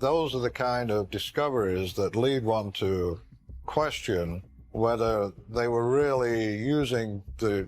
those are the kind of discoveries that lead one to question whether they were really using the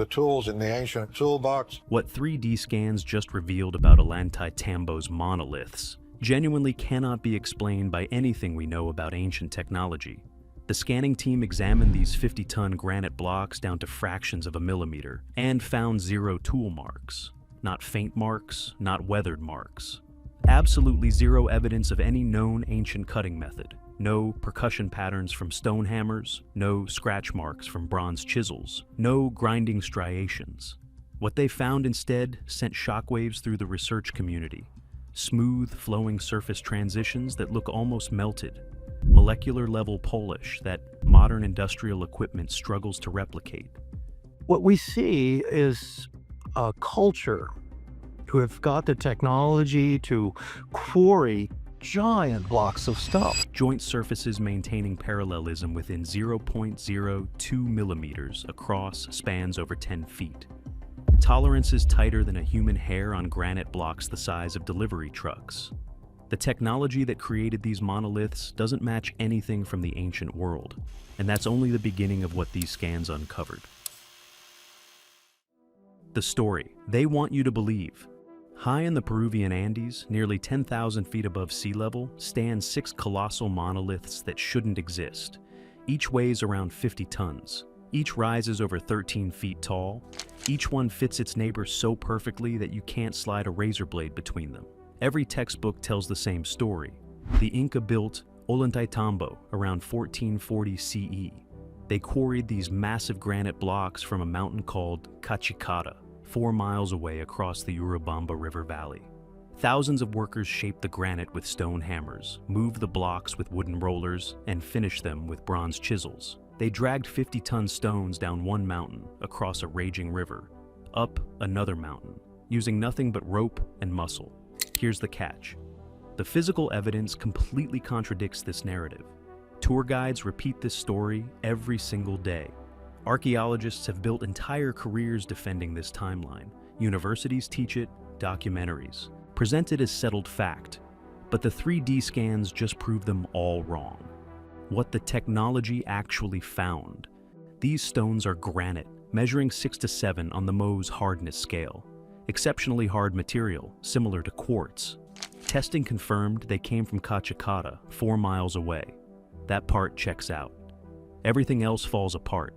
tools in the ancient toolbox. What 3D scans just revealed about Ollantaytambo's monoliths genuinely cannot be explained by anything we know about ancient technology. The scanning team examined these 50-ton granite blocks down to fractions of a millimeter and found zero tool marks. Not faint marks, not weathered marks. Absolutely zero evidence of any known ancient cutting method. No percussion patterns from stone hammers, no scratch marks from bronze chisels, no grinding striations. What they found instead sent shockwaves through the research community. Smooth, flowing surface transitions that look almost melted. Molecular-level polish that modern industrial equipment struggles to replicate. What we see is a culture who have got the technology to quarry giant blocks of stuff. Joint surfaces maintaining parallelism within 0.02 millimeters across spans over 10 feet. Tolerances tighter than a human hair on granite blocks the size of delivery trucks. The technology that created these monoliths doesn't match anything from the ancient world, and that's only the beginning of what these scans uncovered. The story they want you to believe. High in the Peruvian Andes, nearly 10,000 feet above sea level, stand 6 colossal monoliths that shouldn't exist. Each weighs around 50 tons. Each rises over 13 feet tall. Each one fits its neighbor so perfectly that you can't slide a razor blade between them. Every textbook tells the same story. The Inca built Ollantaytambo around 1440 CE. They quarried these massive granite blocks from a mountain called Cachicata, 4 miles away across the Urubamba River Valley. Thousands of workers shaped the granite with stone hammers, moved the blocks with wooden rollers, and finished them with bronze chisels. They dragged 50-ton stones down one mountain, across a raging river, up another mountain, using nothing but rope and muscle. Here's the catch. The physical evidence completely contradicts this narrative. Tour guides repeat this story every single day. Archaeologists have built entire careers defending this timeline. Universities teach it, documentaries. Presented as settled fact, but the 3D scans just prove them all wrong. What the technology actually found. These stones are granite, measuring 6 to 7 on the Mohs hardness scale. Exceptionally hard material, similar to quartz. Testing confirmed they came from Cachicata, 4 miles away. That part checks out. Everything else falls apart.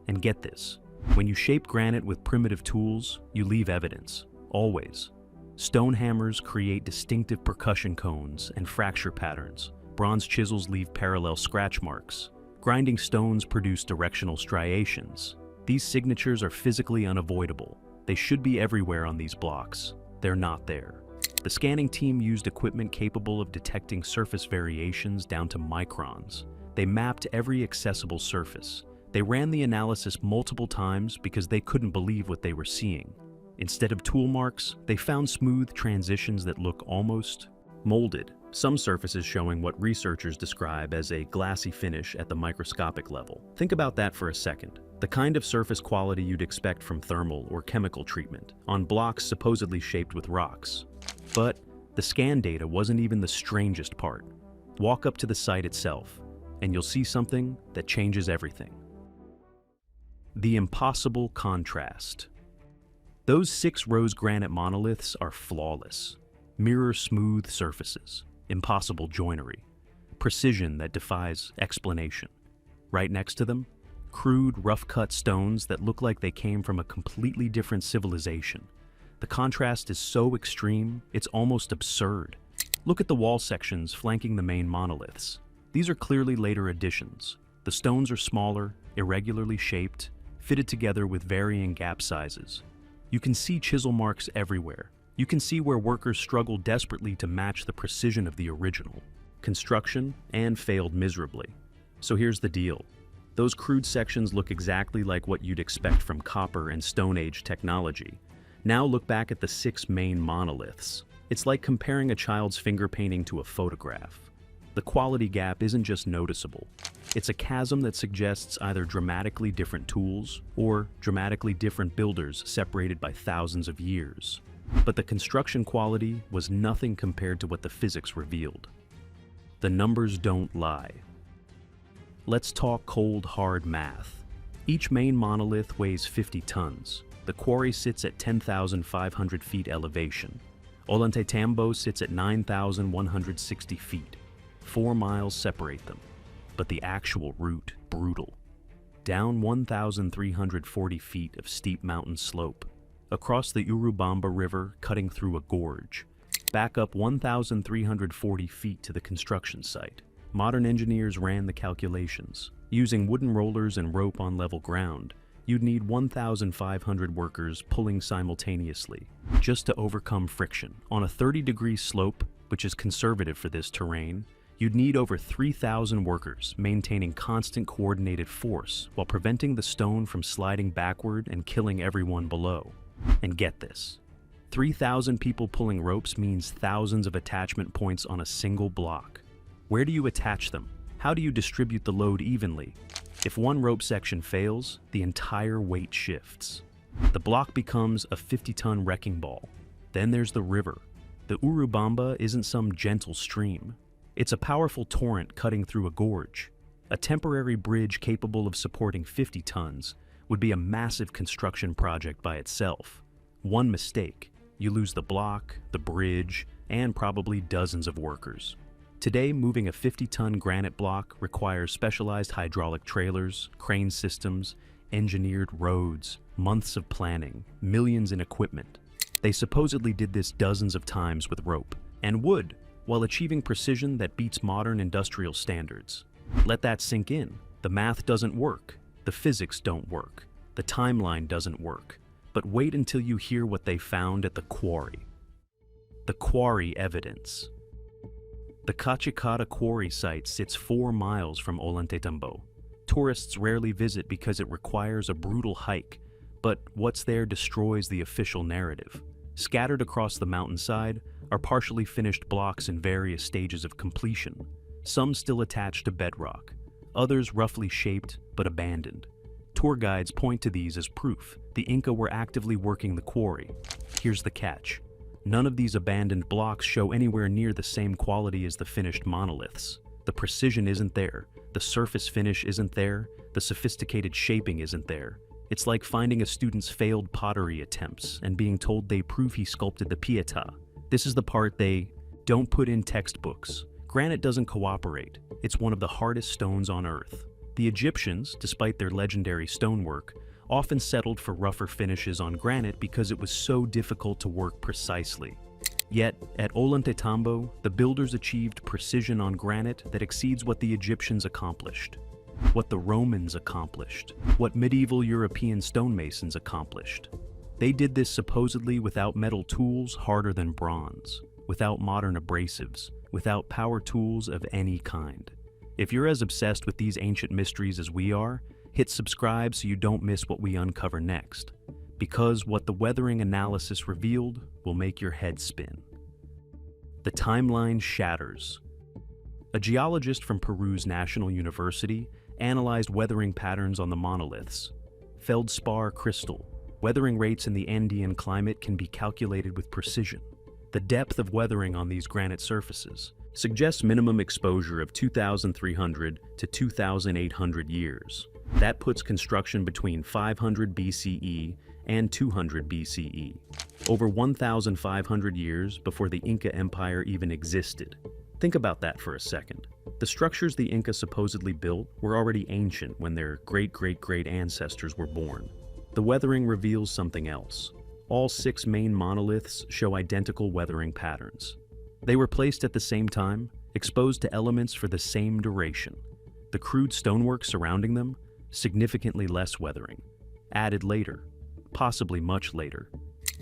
And get this, when you shape granite with primitive tools, you leave evidence, always. Stone hammers create distinctive percussion cones and fracture patterns. Bronze chisels leave parallel scratch marks. Grinding stones produce directional striations. These signatures are physically unavoidable. They should be everywhere on these blocks. They're not there. The scanning team used equipment capable of detecting surface variations down to microns. They mapped every accessible surface. They ran the analysis multiple times because they couldn't believe what they were seeing. Instead of tool marks, they found smooth transitions that look almost molded, some surfaces showing what researchers describe as a glassy finish at the microscopic level. Think about that for a second. The kind of surface quality you'd expect from thermal or chemical treatment, on blocks supposedly shaped with rocks. But the scan data wasn't even the strangest part. Walk up to the site itself, and you'll see something that changes everything. The impossible contrast. Those 6 rose granite monoliths are flawless. Mirror-smooth surfaces, impossible joinery, precision that defies explanation. Right next to them, crude, rough-cut stones that look like they came from a completely different civilization. The contrast is so extreme, it's almost absurd. Look at the wall sections flanking the main monoliths. These are clearly later additions. The stones are smaller, irregularly shaped, fitted together with varying gap sizes. You can see chisel marks everywhere. You can see where workers struggled desperately to match the precision of the original. Construction and failed miserably. So here's the deal. Those crude sections look exactly like what you'd expect from Copper and Stone Age technology. Now look back at the 6 main monoliths. It's like comparing a child's finger painting to a photograph. The quality gap isn't just noticeable. It's a chasm that suggests either dramatically different tools or dramatically different builders separated by thousands of years. But the construction quality was nothing compared to what the physics revealed. The numbers don't lie. Let's talk cold, hard math. Each main monolith weighs 50 tons. The quarry sits at 10,500 feet elevation. Ollantaytambo sits at 9,160 feet. 4 miles separate them. But the actual route, brutal. Down 1,340 feet of steep mountain slope. Across the Urubamba River, cutting through a gorge. Back up 1,340 feet to the construction site. Modern engineers ran the calculations. Using wooden rollers and rope on level ground, you'd need 1,500 workers pulling simultaneously, just to overcome friction. On a 30-degree slope, which is conservative for this terrain, you'd need over 3,000 workers maintaining constant coordinated force while preventing the stone from sliding backward and killing everyone below. And get this, 3,000 people pulling ropes means thousands of attachment points on a single block. Where do you attach them? How do you distribute the load evenly? If one rope section fails, the entire weight shifts. The block becomes a 50-ton wrecking ball. Then there's the river. The Urubamba isn't some gentle stream. It's a powerful torrent cutting through a gorge. A temporary bridge capable of supporting 50 tons would be a massive construction project by itself. One mistake, you lose the block, the bridge, and probably dozens of workers. Today, moving a 50-ton granite block requires specialized hydraulic trailers, crane systems, engineered roads, months of planning, millions in equipment. They supposedly did this dozens of times with rope, and wood, while achieving precision that beats modern industrial standards. Let that sink in. The math doesn't work. The physics don't work. The timeline doesn't work. But wait until you hear what they found at the quarry. The quarry evidence. The Kachikata quarry site sits 4 miles from Ollantaytambo. Tourists rarely visit because it requires a brutal hike, but what's there destroys the official narrative. Scattered across the mountainside are partially finished blocks in various stages of completion, some still attached to bedrock, others roughly shaped but abandoned. Tour guides point to these as proof the Inca were actively working the quarry. Here's the catch. None of these abandoned blocks show anywhere near the same quality as the finished monoliths. The precision isn't there, the surface finish isn't there, the sophisticated shaping isn't there. It's like finding a student's failed pottery attempts and being told they prove he sculpted the Pietà. This is the part they don't put in textbooks. Granite doesn't cooperate. It's one of the hardest stones on Earth. The Egyptians, despite their legendary stonework, often settled for rougher finishes on granite because it was so difficult to work precisely. Yet, at Ollantaytambo, the builders achieved precision on granite that exceeds what the Egyptians accomplished, what the Romans accomplished, what medieval European stonemasons accomplished. They did this supposedly without metal tools harder than bronze, without modern abrasives, without power tools of any kind. If you're as obsessed with these ancient mysteries as we are, hit subscribe so you don't miss what we uncover next, because what the weathering analysis revealed will make your head spin. The timeline shatters. A geologist from Peru's National University analyzed weathering patterns on the monoliths. Feldspar crystal. Weathering rates in the Andean climate can be calculated with precision. The depth of weathering on these granite surfaces suggests minimum exposure of 2,300 to 2,800 years. That puts construction between 500 BCE and 200 BCE, over 1,500 years before the Inca Empire even existed. Think about that for a second. The structures the Inca supposedly built were already ancient when their great-great-great ancestors were born. The weathering reveals something else. All 6 main monoliths show identical weathering patterns. They were placed at the same time, exposed to elements for the same duration. The crude stonework surrounding them, significantly less weathering, added later, possibly much later.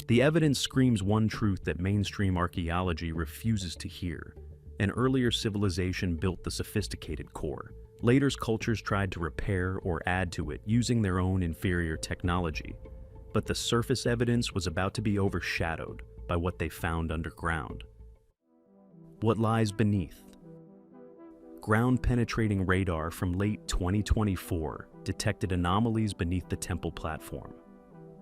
The evidence screams one truth that mainstream archaeology refuses to hear. An earlier civilization built the sophisticated core. Later cultures tried to repair or add to it using their own inferior technology. But the surface evidence was about to be overshadowed by what they found underground. What lies beneath? Ground-penetrating radar from late 2024 detected anomalies beneath the temple platform.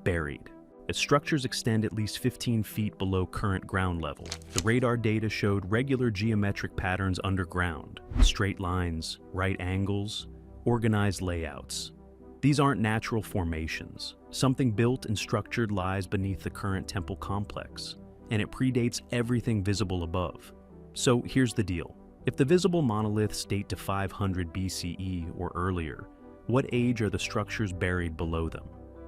Buried, Its structures extend at least 15 feet below current ground level. The radar data showed regular geometric patterns underground, straight lines, right angles, organized layouts. These aren't natural formations. Something built and structured lies beneath the current temple complex, and it predates everything visible above. So here's the deal. If the visible monoliths date to 500 BCE or earlier, what age are the structures buried below them?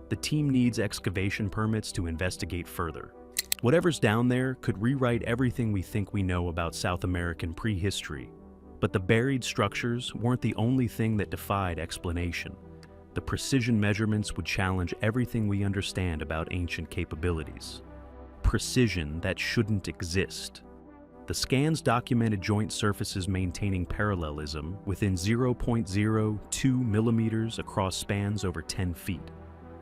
The team needs excavation permits to investigate further. Whatever's down there could rewrite everything we think we know about South American prehistory. But the buried structures weren't the only thing that defied explanation. The precision measurements would challenge everything we understand about ancient capabilities. Precision that shouldn't exist. The scans documented joint surfaces maintaining parallelism within 0.02 millimeters across spans over 10 feet.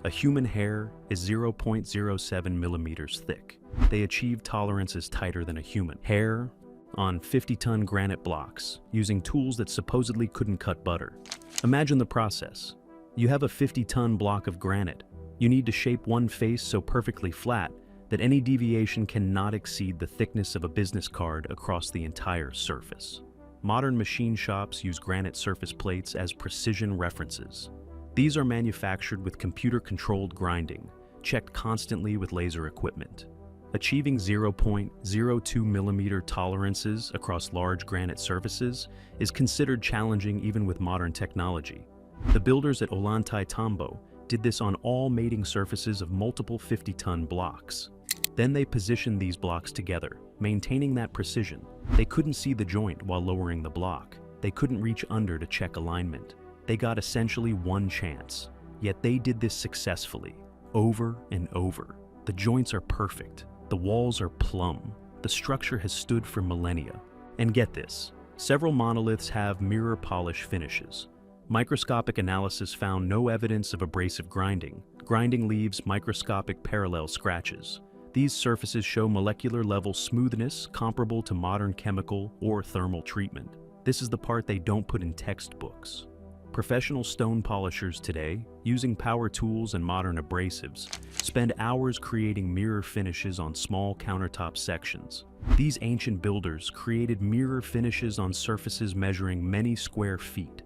A human hair is 0.07 millimeters thick. They achieved tolerances tighter than a human. Hair on 50-ton granite blocks, using tools that supposedly couldn't cut butter. Imagine the process. You have a 50-ton block of granite. You need to shape one face so perfectly flat that any deviation cannot exceed the thickness of a business card across the entire surface. Modern machine shops use granite surface plates as precision references. These are manufactured with computer-controlled grinding, checked constantly with laser equipment. Achieving 0.02 millimeter tolerances across large granite surfaces is considered challenging even with modern technology. The builders at Ollantaytambo did this on all mating surfaces of multiple 50-ton blocks. Then they positioned these blocks together, maintaining that precision. They couldn't see the joint while lowering the block. They couldn't reach under to check alignment. They got essentially one chance. Yet they did this successfully, over and over. The joints are perfect. The walls are plumb. The structure has stood for millennia. And get this, several monoliths have mirror polish finishes. Microscopic analysis found no evidence of abrasive grinding. Grinding leaves microscopic parallel scratches. These surfaces show molecular-level smoothness comparable to modern chemical or thermal treatment. This is the part they don't put in textbooks. Professional stone polishers today, using power tools and modern abrasives, spend hours creating mirror finishes on small countertop sections. These ancient builders created mirror finishes on surfaces measuring many square feet,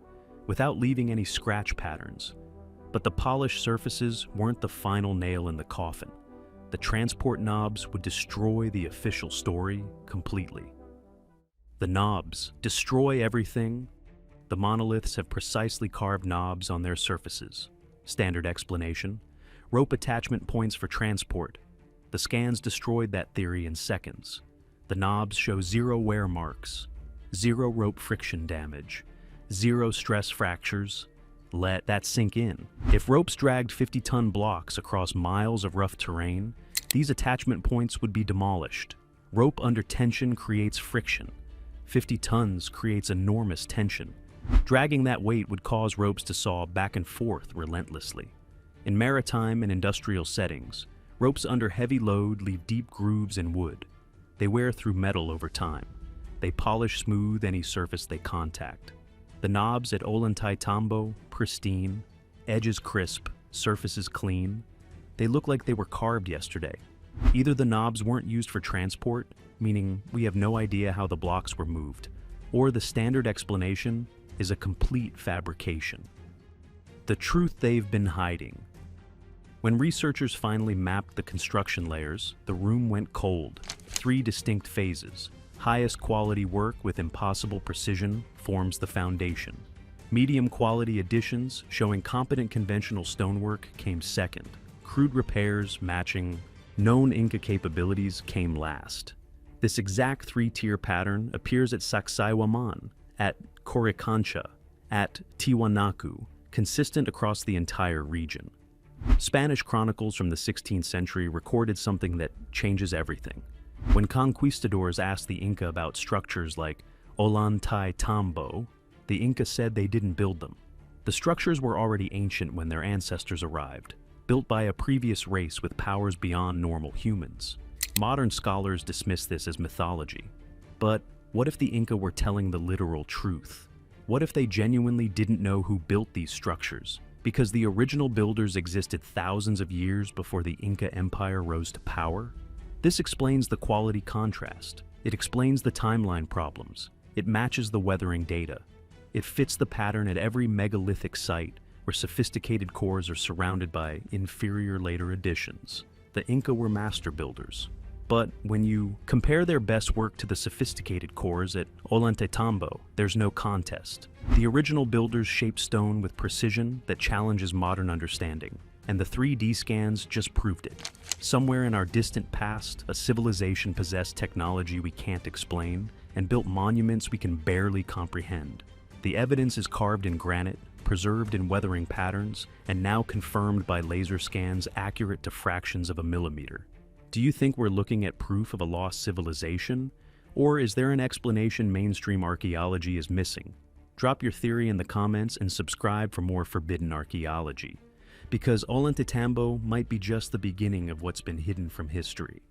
without leaving any scratch patterns. But the polished surfaces weren't the final nail in the coffin. The transport knobs would destroy the official story completely. The knobs destroy everything. The monoliths have precisely carved knobs on their surfaces. Standard explanation: rope attachment points for transport. The scans destroyed that theory in seconds. The knobs show 0 wear marks, 0 rope friction damage, 0 stress fractures. Let that sink in. If ropes dragged 50-ton blocks across miles of rough terrain, these attachment points would be demolished. Rope under tension creates friction. 50 tons creates enormous tension. Dragging that weight would cause ropes to saw back and forth relentlessly. In maritime and industrial settings, ropes under heavy load leave deep grooves in wood. They wear through metal over time. They polish smooth any surface they contact. The knobs at Ollantaytambo, pristine, edges crisp, surfaces clean. They look like they were carved yesterday. Either the knobs weren't used for transport, meaning we have no idea how the blocks were moved, or the standard explanation is a complete fabrication. The truth they've been hiding. When researchers finally mapped the construction layers, the room went cold. 3 distinct phases. Highest quality work with impossible precision forms the foundation. Medium quality additions showing competent conventional stonework came second. Crude repairs matching known Inca capabilities came last. This exact 3-tier pattern appears at Sacsayhuaman, at Coricancha, at Tiwanaku, consistent across the entire region. Spanish chronicles from the 16th century recorded something that changes everything. When conquistadors asked the Inca about structures like Ollantaytambo, the Inca said they didn't build them. The structures were already ancient when their ancestors arrived, built by a previous race with powers beyond normal humans. Modern scholars dismiss this as mythology. But what if the Inca were telling the literal truth? What if they genuinely didn't know who built these structures, Because the original builders existed thousands of years before the Inca Empire rose to power? This explains the quality contrast. It explains the timeline problems. It matches the weathering data. It fits the pattern at every megalithic site where sophisticated cores are surrounded by inferior later additions. The Inca were master builders. But when you compare their best work to the sophisticated cores at Ollantaytambo, there's no contest. The original builders shaped stone with precision that challenges modern understanding, and the 3D scans just proved it. Somewhere in our distant past, a civilization possessed technology we can't explain and built monuments we can barely comprehend. The evidence is carved in granite, preserved in weathering patterns, and now confirmed by laser scans accurate to fractions of a millimeter. Do you think we're looking at proof of a lost civilization? Or is there an explanation mainstream archaeology is missing? Drop your theory in the comments and subscribe for more forbidden archaeology. Because Ollantaytambo might be just the beginning of what's been hidden from history.